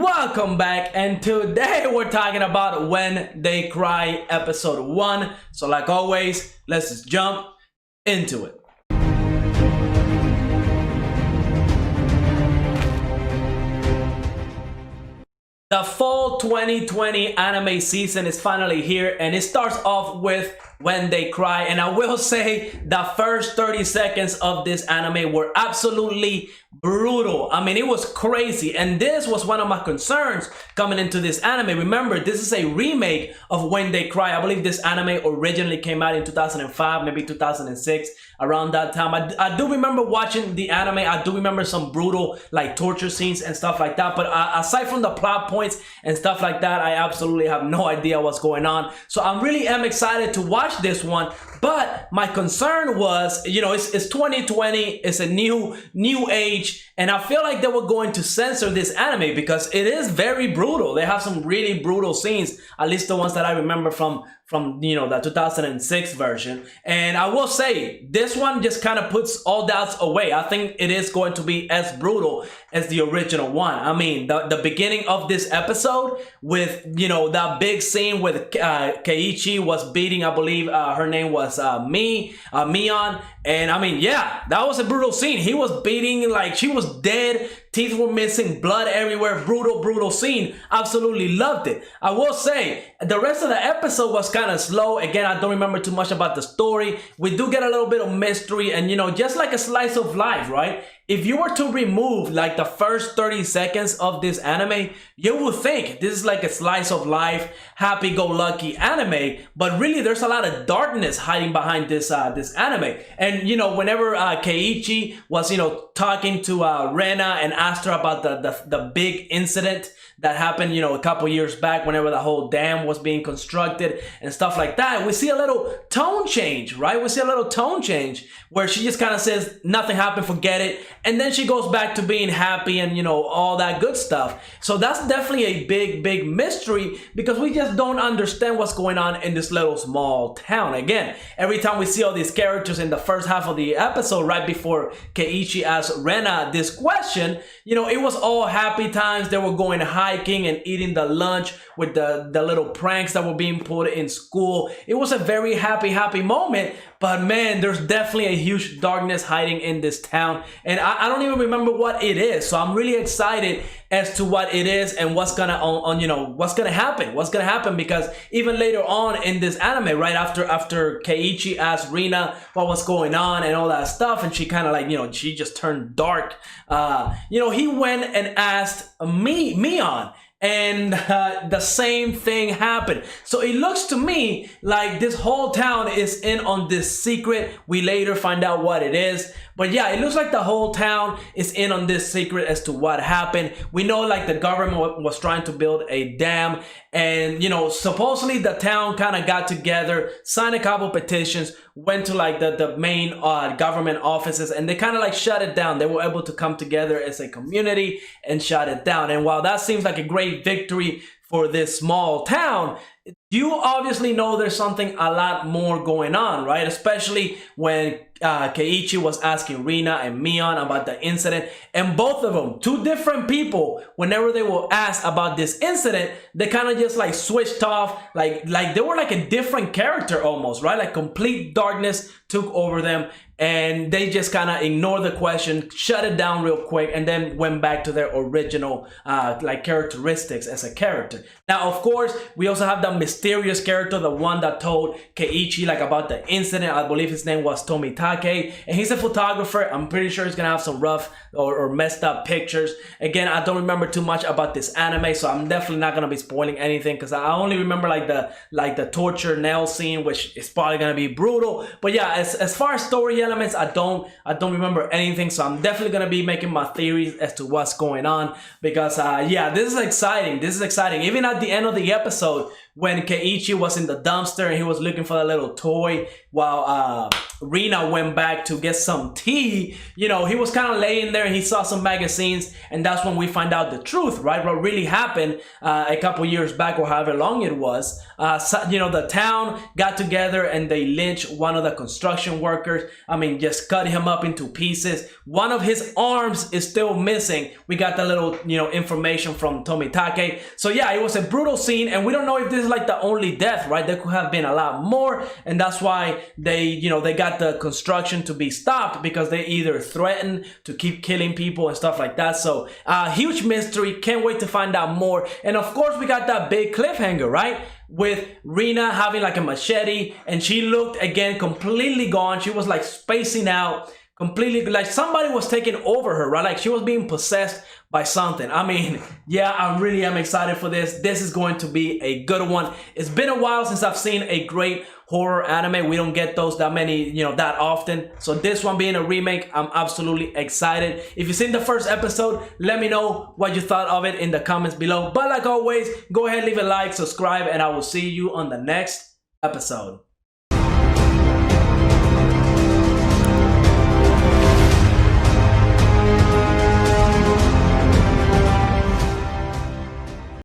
Welcome back, and today we're talking about When They Cry episode 1. So like always, let's just jump into it. The fall 2020 anime season is finally here, and it starts off with When They Cry. And I will say the first 30 seconds of this anime were absolutely brutal. I mean, it was crazy, and this was one of my concerns coming into this anime. Remember, this is a remake of When They Cry. I believe this anime originally came out in 2005, maybe 2006, around that time. I do remember watching the anime. I do remember some brutal like torture scenes and stuff like that, but aside from the plot points and stuff like that, I absolutely have no idea what's going on. So I really am excited to watch this one. But my concern was, you know, it's 2020, it's a new age, and I feel like they were going to censor this anime because it is very brutal. They have some really brutal scenes, at least the ones that I remember from you know, the 2006 version. And I will say, this one just kind of puts all doubts away. I think it is going to be as brutal as the original one. I mean, the beginning of this episode with, you know, that big scene with Keiichi was beating, I believe her name was Mion. And I mean, yeah, that was a brutal scene. He was beating, like, she was dead, teeth were missing, blood everywhere, brutal scene. Absolutely loved it. I will say, the rest of the episode was kind of slow. Again, I don't remember too much about the story. We do get a little bit of mystery and, you know, just like a slice of life, right? If you were to remove like the first 30 seconds of this anime, you would think this is like a slice of life, happy-go-lucky anime, but really there's a lot of darkness hiding behind this anime. And you know, whenever Keiichi was, you know, talking to Rena and asked her about the big incident that happened, you know, a couple years back, whenever the whole dam was being constructed and stuff like that, we see a little tone change, right? We see a little tone change where she just kind of says, nothing happened, forget it. And then she goes back to being happy and, you know, all that good stuff. So that's definitely a big mystery because we just don't understand what's going on in this little small town. Again, every time we see all these characters in the first half of the episode, right before Keiichi asked Rena this question, you know, it was all happy times. They were going hiking and eating the lunch with the little pranks that were being put in school. It was a very happy moment. But man, there's definitely a huge darkness hiding in this town. And I don't even remember what it is. So I'm really excited as to what it is and what's gonna what's gonna happen, because even later on in this anime, right after Keiichi asked Rina what was going on and all that stuff, and she kind of like, you know, she just turned dark, you know, he went and asked Mion. And the same thing happened. So it looks to me like this whole town is in on this secret. We later find out what it is. But yeah, it looks like the whole town is in on this secret as to what happened. We know like the government was trying to build a dam. And, you know, supposedly the town kind of got together, signed a couple petitions, went to like the main government offices, and they kind of like shut it down. They were able to come together as a community and shut it down. And while that seems like a great victory for this small town, you obviously know there's something a lot more going on, right? Especially when Keiichi was asking Rina and Mion about the incident, and both of them, two different people, whenever they were asked about this incident, they kind of just like switched off, like they were like a different character almost, right? Like complete darkness took over them, and they just kind of ignored the question, shut it down real quick, and then went back to their original like characteristics as a character. Now, of course, we also have the mysterious character, the one that told Keiichi like about the incident. I believe his name was Tomitake, and he's a photographer. I'm pretty sure he's gonna have some rough or messed up pictures. Again, I don't remember too much about this anime, so I'm definitely not gonna be spoiling anything because I only remember like the torture nail scene, which is probably gonna be brutal. But yeah, as far as story elements, I don't remember anything, so I'm definitely gonna be making my theories as to what's going on because yeah, this is exciting. Even at the end of the episode, when Keiichi was in the dumpster and he was looking for that little toy while Rina went back to get some tea. You know, he was kind of laying there and he saw some magazines, and that's when we find out the truth, right? What really happened a couple years back, or however long it was. You know, the town got together and they lynched one of the construction workers. I mean, just cut him up into pieces. One of his arms is still missing. We got the little, you know, information from Tomitake. So yeah, it was a brutal scene, and we don't know if this is like the only death, right? There could have been a lot more, and that's why they, you know, they got the construction to be stopped, because they either threatened to keep killing people and stuff like that. So huge mystery. Can't wait to find out more. And of course, we got that big cliffhanger, right? With Rina having like a machete, and she looked again completely gone. She was like spacing out completely, like somebody was taking over her, right? Like she was being possessed by something. I mean, yeah, I really am excited for this. This is going to be a good one. It's been a while since I've seen a great horror anime. We don't get those that many, you know, that often. So this one being a remake, I'm absolutely excited. If you've seen the first episode, let me know what you thought of it in the comments below. But like always, go ahead, leave a like, subscribe, and I will see you on the next episode.